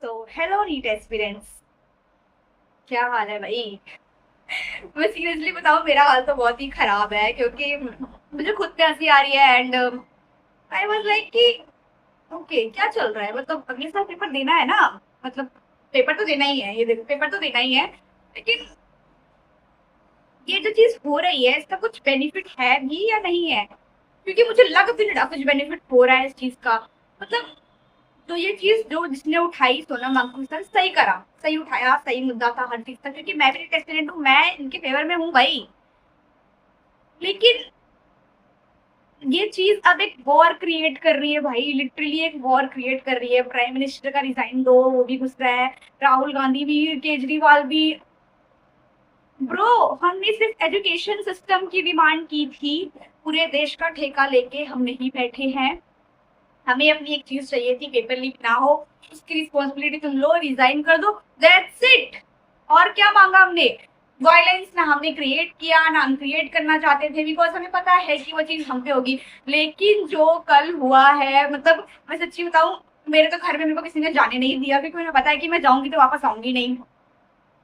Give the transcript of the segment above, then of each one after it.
तो hello NEET aspirants, क्या हाल है भाई। मैं सीरियसली बताऊं, मेरा हाल तो बहुत ही खराब है क्योंकि मुझे खुद पे हंसी आ रही है। एंड आई वाज लाइक कि ओके, क्या चल रहा है। मतलब अगले साल पेपर देना है ना। मतलब पेपर तो देना ही है, ये देखो पेपर तो देना ही है। लेकिन ये जो चीज हो रही है इसका कुछ बेनिफिट है भी या नहीं है, क्योंकि मुझे लग भी नहीं रहा कुछ बेनिफिट हो रहा है इस चीज का। मतलब तो ये चीज जो जिसने उठाई सोनम वांगचुक सर, सही करा, सही उठाया, सही मुद्दा था हर चीज का, क्योंकि मैं भी टेस्टेंट हूँ, मैं इनके फेवर में हूँ भाई। लेकिन ये चीज अब एक वॉर क्रिएट कर रही है भाई, लिटरली एक वॉर क्रिएट कर रही है। प्राइम मिनिस्टर का रिजाइन दो, वो भी घुस रहा है, राहुल गांधी भी, केजरीवाल भी। ब्रो, हमने सिर्फ एजुकेशन सिस्टम की डिमांड की थी, पूरे देश का ठेका लेके हम नहीं बैठे हैं। हमें अपनी एक चीज चाहिए थी, पेपर लीक ना हो, उसकी रिस्पॉन्सिबिलिटी तुम लो, रिजाइन कर दो, दैट्स इट। और क्या मांगा हमने? वायलेंस ना हमने क्रिएट किया, ना हम क्रिएट करना चाहते थे, बिकॉज हमें पता है कि वो चीज हम पे होगी। लेकिन जो कल हुआ है, मतलब मैं सच्ची बताऊं, मेरे तो घर में मेरे को किसी ने जाने नहीं दिया, क्योंकि मुझे पता है कि मैं जाऊंगी तो वापस आऊंगी नहीं।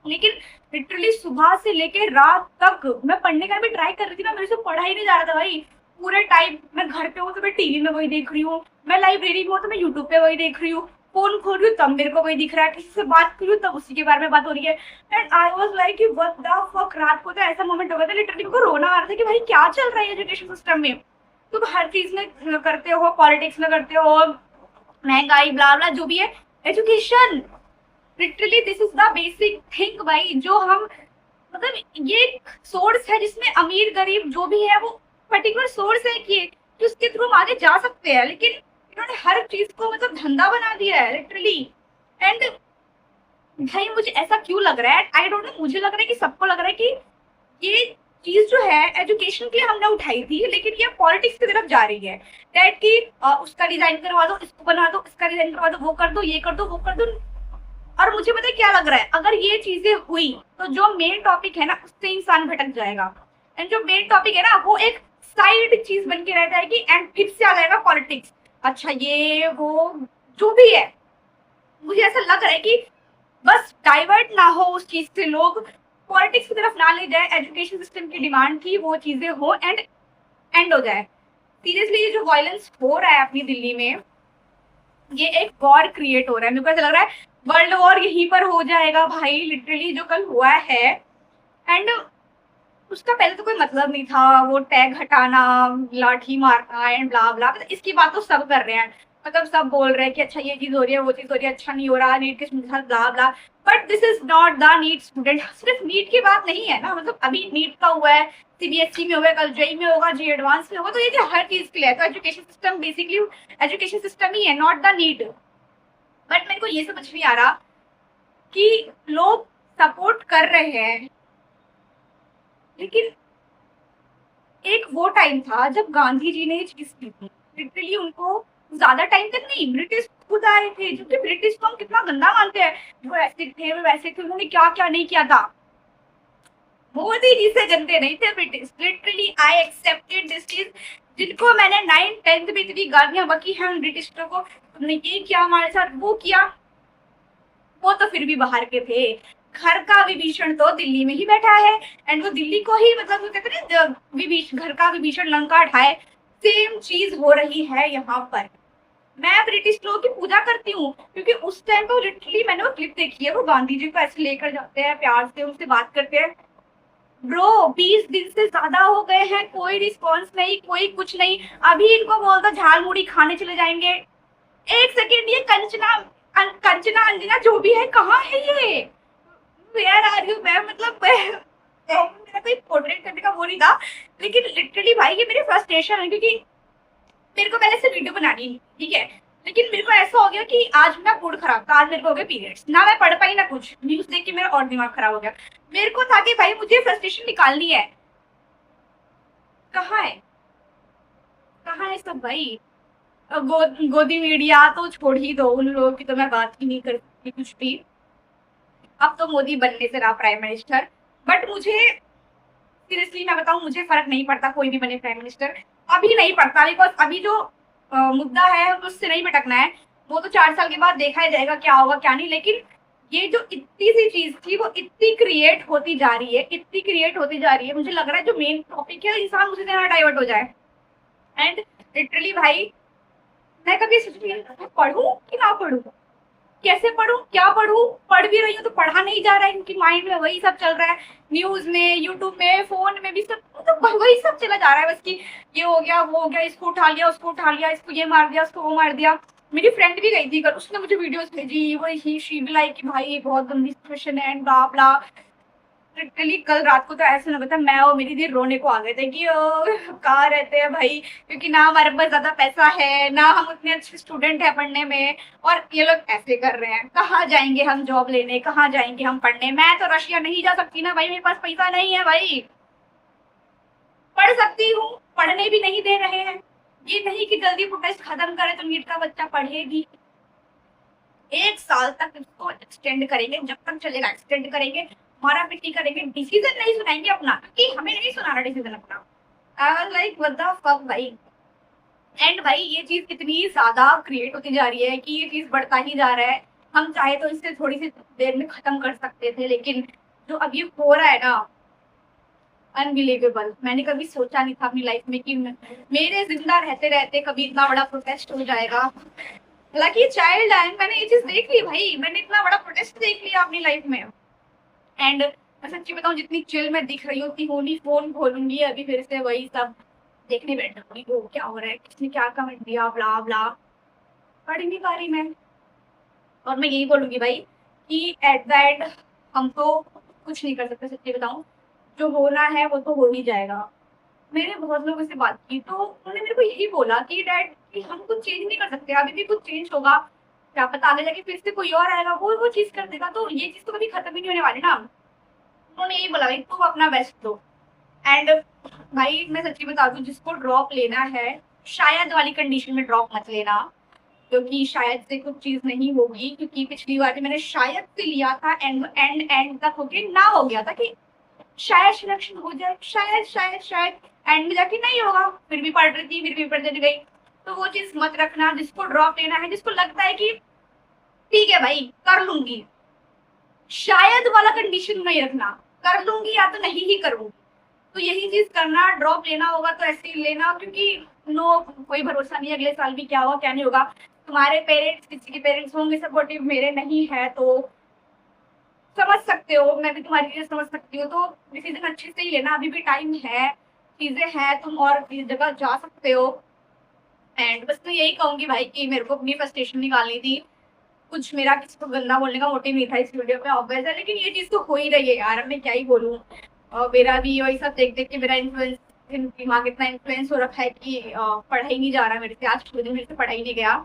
लेकिन लिटरली सुबह से लेके रात तक मैं पढ़ने का भी ट्राई कर रही थी ना, मेरे से पढ़ा ही नहीं जा रहा था भाई। पूरे टाइम मैं घर पे हूँ तो मैं टीवी में वही देख रही हूँ, मैं लाइब्रेरी में हूँ तो मैं यूट्यूब पे वही देख रही हूँ, फोन खोल रही हूँ तब मेरे को वही दिख रहा है, किसी से बात कर रही हूँ तब उसी के बारे में बात हो रही है। एंड आई वाज लाइक कि व्हाट द फक। रात को तो ऐसा मोमेंट हो गया था, लिटरली मेरे को रोना आ रहा था कि भाई क्या चल रहा है एजुकेशन सिस्टम में। तुम हर चीज में करते हो, पॉलिटिक्स में करते हो, महंगाई ब्ला ब्ला जो भी है, education literally this is the basic thing भाई। जो हम, मतलब ये एक सोर्स है जिसमें अमीर गरीब जो भी है वो पर्टिकुलर सोर्स है कि उसके थ्रू हम आगे जा सकते हैं। लेकिन इन्होंने हर चीज को मतलब धंधा बना दिया है लिटरली। एंड भाई मुझे ऐसा क्यों लग रहा है, आई डोंट नो, मुझे लग रहा है कि सबको लग रहा है कि ये चीज जो है एजुकेशन के लिए हमने उठाई थी, लेकिन ये पॉलिटिक्स की तरफ जा रही है। दैट कि उसका डिजाइन करवा दो, इसको बना दो, इसका डिजाइन करवा दो, वो कर दो, ये कर दो, वो कर दो। और मुझे पता है क्या लग रहा है, अगर ये चीजें हुई तो जो मेन टॉपिक है ना उससे इंसान भटक जाएगा। एंड जो मेन टॉपिक है ना वो एक साइड चीज बन के रह जाएगी, एंड फिर से आ जाएगा पॉलिटिक्स। अच्छा ये वो जो भी है, मुझे ऐसा लग रहा है कि बस डाइवर्ट ना हो उस चीज से, लोग पॉलिटिक्स की तरफ ना ले जाए, एजुकेशन सिस्टम की डिमांड थी वो चीजें हो एंड एंड हो जाए। सीरियसली ये जो वायलेंस हो रहा है अपनी दिल्ली में, ये एक वॉर क्रिएट हो रहा है। मेरे को ऐसा लग रहा है वर्ल्ड वॉर यहीं पर हो जाएगा भाई, लिटरली जो कल हुआ है। एंड उसका पहले तो कोई मतलब नहीं था, वो टैग हटाना, लाठी मारना एंड ब्ला ब्ला, इसकी बात तो सब कर रहे हैं। मतलब सब बोल रहे हैं कि अच्छा ये चीज हो रही है, वो चीज हो रही है, अच्छा नहीं हो रहा नीट के साथ blah blah. But this is not the NEET student, सिर्फ नीट की बात नहीं है ना। मतलब अभी नीट का हुआ है, सीबीएसई में हुआ है, कल जेई में होगा, जे एडवांस में होगा, तो ये जो हर चीज के लिए है, तो education system basically education system ही है, नॉट द नीट। बट मेरे को ये समझ नहीं आ रहा कि लोग सपोर्ट कर रहे हैं, लेकिन एक वो टाइम था जब गांधी जी ने ये चीज की थी, लिटरली उनको ज्यादा टाइम तक नहीं, ब्रिटिश खुद आए थे, क्योंकि ब्रिटिश को हम कितना गंदा मानते हैं, वो ऐसे थे वो वैसे थे, उन्होंने क्या क्या नहीं किया था। मोदी जी से गंदे नहीं थे British, literally I accepted this चीज। जिनको मैंने 9th 10th में इतनी गालियां बकी हैं उन ब्रिटिशरों को, तुमने ये किया हमारे साथ, वो किया, वो तो फिर भी बाहर के थे। घर का विभीषण तो दिल्ली में ही बैठा है, एंड वो दिल्ली को ही, मतलब वो कहते हैं ना, विभीषण घर का विभीषण लंका ढाए। सेम चीज हो रही है यहाँ पर। मैं ब्रिटिश लोगों की पूजा करती हूँ, क्योंकि उस टाइम पे लिटरली मैंने वो क्लिप देखी है, वो गांधी जी को ऐसे लेकर जाते हैं, प्यार से उनसे बात करते हैं। ब्रो 20 दिन से ज्यादा हो गए हैं, कोई रिस्पॉन्स नहीं, कोई कुछ नहीं। अभी इनको बोल दो झाल मुड़ी खाने चले जाएंगे। एक सेकेंड, ये कंचना, कंचना अंजना जो भी है, कहाँ है ये? Where are you ma'am? मतलब मेरा कोई पोर्ट्रेट करने का वो नहीं था, लेकिन लिटरली भाई ये मेरी फ्रस्ट्रेशन है, क्योंकि मेरे को पहले से वीडियो बनानी है, ठीक है, लेकिन मेरे को ऐसा हो गया कि आज मेरा मूड खराब था, आज मेरे को हो गया पीरियड्स, ना मैं पढ़ पाई ना कुछ, न्यूज देख के मेरा और दिमाग खराब हो गया। मेरे को था कि भाई मुझे फ्रस्ट्रेशन निकालनी है। कहाँ है, कहाँ है सब भाई? गोदी मीडिया तो छोड़ ही दो, उन लोगों की तो मैं बात ही नहीं कर सकती कुछ भी। अब तो मोदी बनने से रहा प्राइम मिनिस्टर। बट मुझे सीरियसली मैं बताऊं, मुझे फर्क नहीं पड़ता कोई भी बने प्राइम मिनिस्टर, अभी नहीं पड़ता, बिकॉज अभी जो मुद्दा है उससे नहीं भटकना है। वो तो 4 साल के बाद देखा ही जाएगा क्या होगा क्या नहीं, लेकिन ये जो इतनी सी चीज थी वो इतनी क्रिएट होती जा रही है, इतनी क्रिएट होती जा रही है, मुझे लग रहा है जो मेन टॉपिक है इंसान उसी तरह डाइवर्ट हो जाए। एंड लिटरली भाई मैं कभी सोच रही पढ़ूं कि ना पढ़ूं, कैसे पढूं, क्या पढूं, पढ़ भी रही हूँ तो पढ़ा नहीं जा रहा है क्योंकि माइंड में वही सब चल रहा है, न्यूज में, यूट्यूब में, फोन में भी सब, मतलब वही सब चला जा रहा है बस कि ये हो गया, वो हो गया, इसको उठा लिया, उसको उठा लिया, इसको ये मार दिया, उसको वो मार दिया। मेरी फ्रेंड भी गई थी घर, उसने मुझे वीडियोस भेजी, वही शी भी लाइक कि भाई बहुत गंदी सिचुएशन है एंड ब्ला ब्ला। लिटरली कल रात को तो ऐसा लगा था मैं और मेरी दी रोने को आ गए थे कि कहाँ रहते हैं भाई, क्योंकि ना हमारे पास ज्यादा पैसा है, ना हम उतने अच्छे स्टूडेंट है पढ़ने में, और ये लोग ऐसे कर रहे हैं। कहाँ जाएंगे हम जॉब लेने, कहाँ जाएंगे हम पढ़ने, मैं तो रशिया नहीं जा सकती ना भाई, मेरे पास पैसा नहीं है भाई। पढ़ सकती हूँ, पढ़ने भी नहीं दे रहे हैं। ये नहीं कि जल्दी प्रोटेस्ट खत्म करे तो नीट का बच्चा पढ़ेगी। 1 साल तक इसको एक्सटेंड करेंगे, जब तक चलेगा एक्सटेंड करेंगे, मारा पिट्टी करेंगे, डिसीजन नहीं सुनाएंगे अपना, कि हमें नहीं सुनाना डिसीजन अपना। I was like what the fuck भाई। एंड भाई ये चीज इतनी ज्यादा क्रिएट होती जा रही है कि ये चीज बढ़ता ही जा रहा है। हम चाहे तो इससे थोड़ी सी देर में खत्म कर सकते थे, लेकिन जो अब ये हो रहा है ना, अनबिलीवेबल। मैंने कभी सोचा नहीं था अपनी लाइफ में कि मेरे जिंदा रहते रहते कभी इतना बड़ा प्रोटेस्ट हो जाएगा। हालांकि चाइल्ड है, मैंने ये चीज देख ली भाई, मैंने इतना बड़ा प्रोटेस्ट देख लिया अपनी लाइफ में। एंड मैं सच्ची बताऊं, जितनी चिल मैं दिख रही होती होनी, फोन खोलूंगी अभी फिर से वही सब देखने बैठूंगी, वो क्या हो रहा है, किसने क्या कमेंट दिया, ब्ला ब्ला। पढ़ ही नहीं पा रही मैं। और मैं यही बोलूंगी भाई कि एट द एंड हम तो कुछ नहीं कर सकते, सच्ची बताऊं, जो होना है वो तो हो ही जाएगा। मैंने बहुत लोगों से बात की तो उन्होंने मेरे को यही बोला कि डैड कि हम कुछ चेंज नहीं कर सकते, अभी भी कुछ चेंज होगा, क्या पता आगे जाके फिर से कोई और आएगा वो चीज कर देगा, तो ये चीज तो कभी खत्म ही नहीं होने वाली ना। उन्होंने यही बोला भाई तुम अपना बेस्ट दो। एंड भाई मैं सच्ची बता दूं, जिसको ड्रॉप लेना है शायद वाली कंडीशन में ड्रॉप मत लेना, क्योंकि शायद से कुछ चीज नहीं होगी, क्योंकि पिछली बार भी मैंने शायद से लिया था एंड तक होके ना हो गया था कि शायद सिलेक्शन हो जाए, शायद शायद शायद एंड में जाके नहीं होगा, फिर भी पढ़ रही थी, फिर भी पढ़ने गई। तो वो चीज मत रखना। जिसको ड्रॉप लेना है, जिसको लगता है कि ठीक है भाई कर लूंगी, शायद वाला कंडीशन नहीं रखना, कर लूंगी या तो नहीं ही करूंगी, तो यही चीज करना। ड्रॉप लेना होगा तो ऐसे ही लेना, क्योंकि नो कोई भरोसा नहीं अगले साल भी क्या होगा क्या नहीं होगा। तुम्हारे पेरेंट्स, किसी के पेरेंट्स होंगे सपोर्टिव, मेरे नहीं है, तो समझ सकते हो, मैं भी तुम्हारी चीजें समझ सकती हूँ, तो डिसीजन अच्छे से ही लेना, अभी भी टाइम है, चीजें हैं, तुम और इस जगह जा सकते हो। एंड बस मैं यही कहूंगी भाई कि मेरे को अपनी फ्रस्ट्रेशन निकालनी थी, कुछ मेरा किसी को गंदा बोलने का मोटिव नहीं था इस वीडियो में ऑब्वियस है, लेकिन ये चीज तो हो ही रही है यार, अब मैं क्या ही बोलूँ। और मेरा भी वही सब देख देख के मेरा इन्फ्लुएंस, दिमाग इतना इन्फ्लुएंस हो रखा है कि पढ़ा ही नहीं जा रहा मेरे से, आज पूरे दिन मेरे से पढ़ा ही नहीं गया।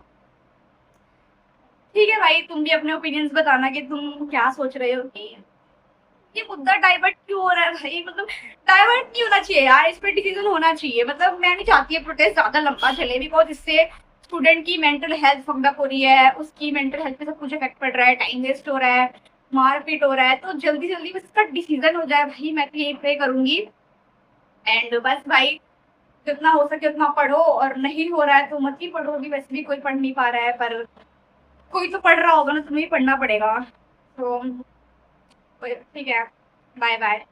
ठीक है भाई, तुम भी अपने ओपिनियंस बताना कि तुम क्या सोच रहे हो कि ये मुद्दा डाइवर्ट क्यों हो रहा है भाई, मतलब डाइवर्ट नहीं होना चाहिए यार, इस पर डिसीजन होना चाहिए। मतलब मैं नहीं चाहती है प्रोटेस्ट ज्यादा लंबा चले, बिकॉज इससे स्टूडेंट की मेंटल हेल्थ फंगअप हो रही है, उसकी मेंटल हेल्थ पे सब कुछ इफेक्ट पड़ रहा है, टाइम वेस्ट हो रहा है, मारपीट हो रहा है, तो जल्दी जल्दी बस इसका डिसीजन हो जाए भाई, मैं तो यही प्रे करूंगी। एंड बस भाई जितना हो सके उतना पढ़ो, और नहीं हो रहा है तो मत ही पढ़ो, अभी वैसे भी कोई पढ़ नहीं पा रहा है, पर कोई तो पढ़ रहा होगा ना, तुम्हें ही पढ़ना पड़ेगा। तो ठीक है, बाय बाय।